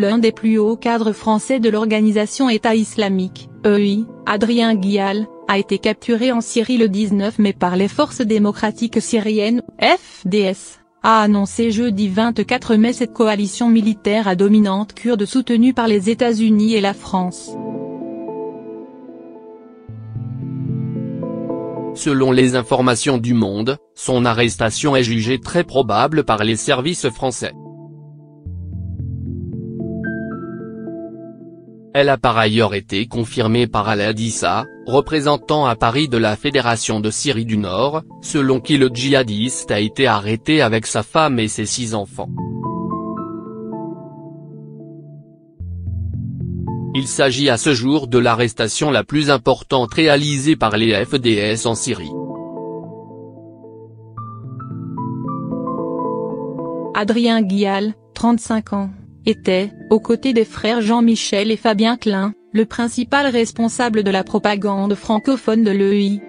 l'un des plus hauts cadres français de l'organisation État islamique, EI, Adrien Guial, a été capturé en Syrie le 19 mai par les forces démocratiques syriennes, FDS, a annoncé jeudi 24 mai cette coalition militaire à dominante kurde soutenue par les États-Unis et la France. Selon les informations du Monde, son arrestation est jugée très probable par les services français. Elle a par ailleurs été confirmée par Aled Issa, représentant à Paris de la Fédération de Syrie du Nord, selon qui le djihadiste a été arrêté avec sa femme et ses 6 enfants. Il s'agit à ce jour de l'arrestation la plus importante réalisée par les FDS en Syrie. Adrien Guial, 35 ans, était, aux côtés des frères Jean-Michel et Fabien Klein, le principal responsable de la propagande francophone de l'EI.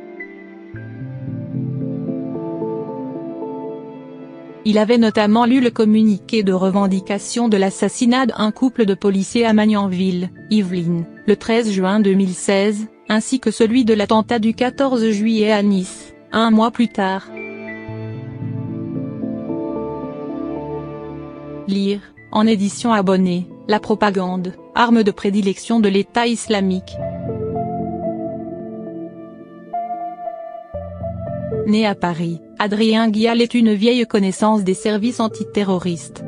Il avait notamment lu le communiqué de revendication de l'assassinat d'un couple de policiers à Magnanville, Yvelines, le 13 juin 2016, ainsi que celui de l'attentat du 14 juillet à Nice, un mois plus tard. Lire, en édition abonnée, La propagande, arme de prédilection de l'État islamique. Né à Paris, Adrien Guial est une vieille connaissance des services antiterroristes.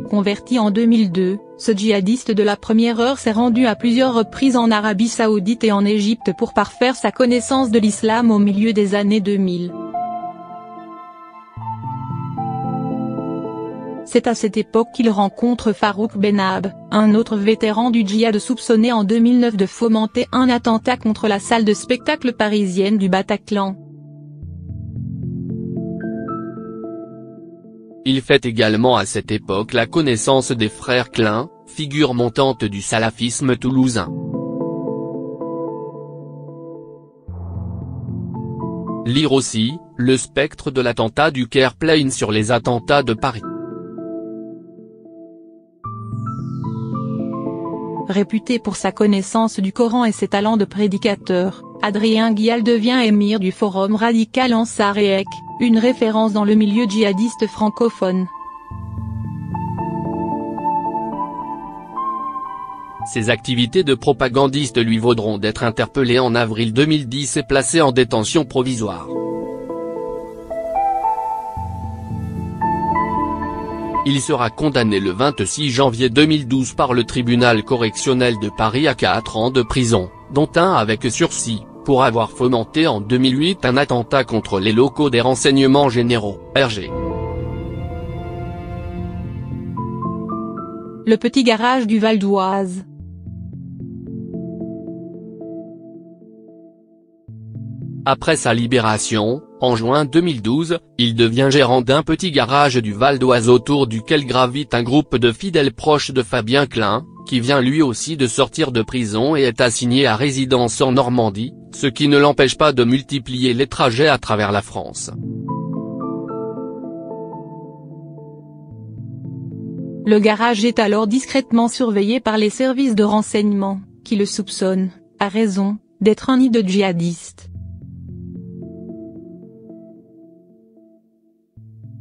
Converti en 2002, ce djihadiste de la première heure s'est rendu à plusieurs reprises en Arabie Saoudite et en Égypte pour parfaire sa connaissance de l'islam au milieu des années 2000. C'est à cette époque qu'il rencontre Farouk Benab, un autre vétéran du djihad soupçonné en 2009 de fomenter un attentat contre la salle de spectacle parisienne du Bataclan. Il fait également à cette époque la connaissance des frères Klein, figure montante du salafisme toulousain. Lire aussi, le spectre de l'attentat du Caire plane sur les attentats de Paris. Réputé pour sa connaissance du Coran et ses talents de prédicateur, Adrien Guial devient émir du Forum radical Ansar et Ek, une référence dans le milieu djihadiste francophone. Ses activités de propagandiste lui vaudront d'être interpellé en avril 2010 et placé en détention provisoire. Il sera condamné le 26 janvier 2012 par le tribunal correctionnel de Paris à 4 ans de prison, dont un avec sursis, pour avoir fomenté en 2008 un attentat contre les locaux des renseignements généraux, RG. Le petit garage du Val d'Oise. Après sa libération, en juin 2012, il devient gérant d'un petit garage du Val d'Oise autour duquel gravite un groupe de fidèles proches de Fabien Klein, qui vient lui aussi de sortir de prison et est assigné à résidence en Normandie, ce qui ne l'empêche pas de multiplier les trajets à travers la France. Le garage est alors discrètement surveillé par les services de renseignement, qui le soupçonnent, à raison, d'être un nid de djihadistes.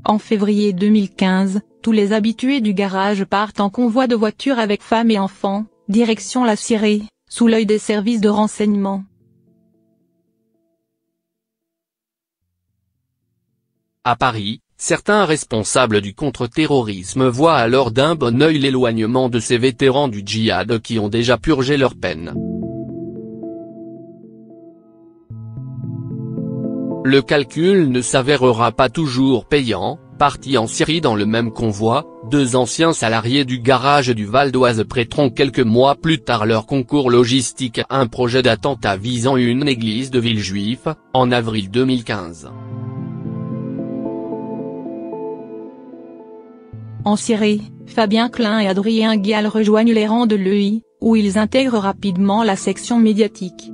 En février 2015, tous les habitués du garage partent en convoi de voitures avec femmes et enfants, direction la Syrie, sous l'œil des services de renseignement. À Paris, certains responsables du contre-terrorisme voient alors d'un bon œil l'éloignement de ces vétérans du djihad qui ont déjà purgé leur peine. Le calcul ne s'avérera pas toujours payant. Partis en Syrie dans le même convoi, 2 anciens salariés du garage du Val d'Oise prêteront quelques mois plus tard leur concours logistique à un projet d'attentat visant une église de Villejuif, en avril 2015. En Syrie, Fabien Klein et Adrien Guial rejoignent les rangs de l'EI, où ils intègrent rapidement la section médiatique.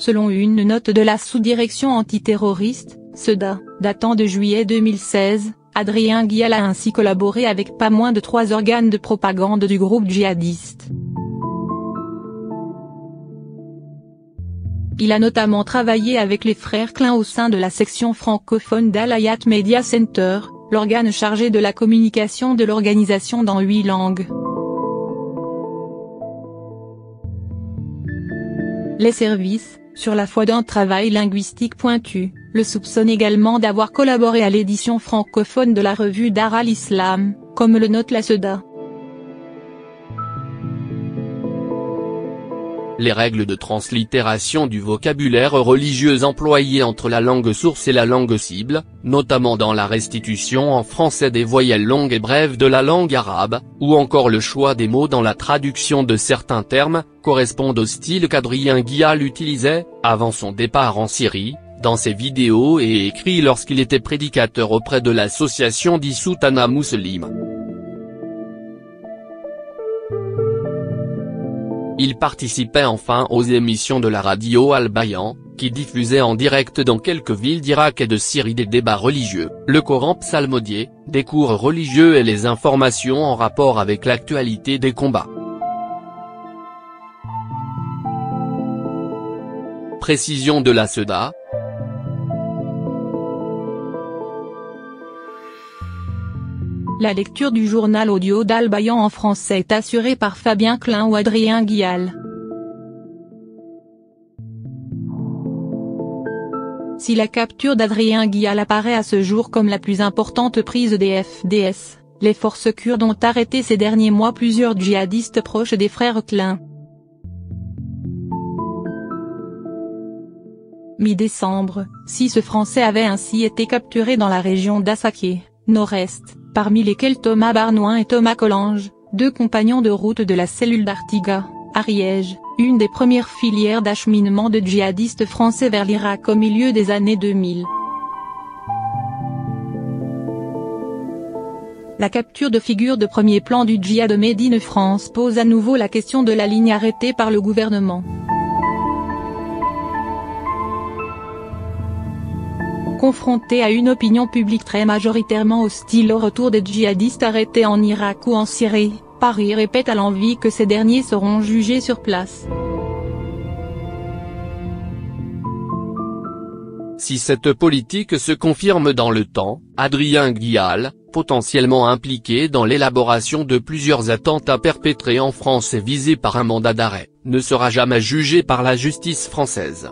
Selon une note de la sous-direction antiterroriste, Ceuta, datant de juillet 2016, Adrien Guial a ainsi collaboré avec pas moins de 3 organes de propagande du groupe djihadiste. Il a notamment travaillé avec les frères Klein au sein de la section francophone d'Al-Hayat Media Center, l'organe chargé de la communication de l'organisation dans 8 langues. Les services, sur la foi d'un travail linguistique pointu, le soupçonnent également d'avoir collaboré à l'édition francophone de la revue Dar al-Islam, comme le note la Ceuta. Les règles de translittération du vocabulaire religieux employées entre la langue source et la langue cible, notamment dans la restitution en français des voyelles longues et brèves de la langue arabe, ou encore le choix des mots dans la traduction de certains termes, correspondent au style qu'Adrien Guial utilisait, avant son départ en Syrie, dans ses vidéos et écrits lorsqu'il était prédicateur auprès de l'association d'Issoutana Muslim. Il participait enfin aux émissions de la radio Al-Bayan, qui diffusait en direct dans quelques villes d'Irak et de Syrie des débats religieux, le Coran psalmodié, des cours religieux et les informations en rapport avec l'actualité des combats. Précision de la Ceuta. La lecture du journal audio d'Al-Bayan en français est assurée par Fabien Klein ou Adrien Guial. Si la capture d'Adrien Guial apparaît à ce jour comme la plus importante prise des FDS, les forces kurdes ont arrêté ces derniers mois plusieurs djihadistes proches des frères Klein. Mi-décembre, 6 Français avaient ainsi été capturés dans la région d'Assaké, nord-est, parmi lesquels Thomas Barnouin et Thomas Collange, 2 compagnons de route de la cellule d'Artiga, à Riège, une des premières filières d'acheminement de djihadistes français vers l'Irak au milieu des années 2000. La capture de figure de premier plan du djihad Made in France pose à nouveau la question de la ligne arrêtée par le gouvernement. Confronté à une opinion publique très majoritairement hostile au retour des djihadistes arrêtés en Irak ou en Syrie, Paris répète à l'envi que ces derniers seront jugés sur place. Si cette politique se confirme dans le temps, Adrien Guial, potentiellement impliqué dans l'élaboration de plusieurs attentats perpétrés en France et visé par un mandat d'arrêt, ne sera jamais jugé par la justice française.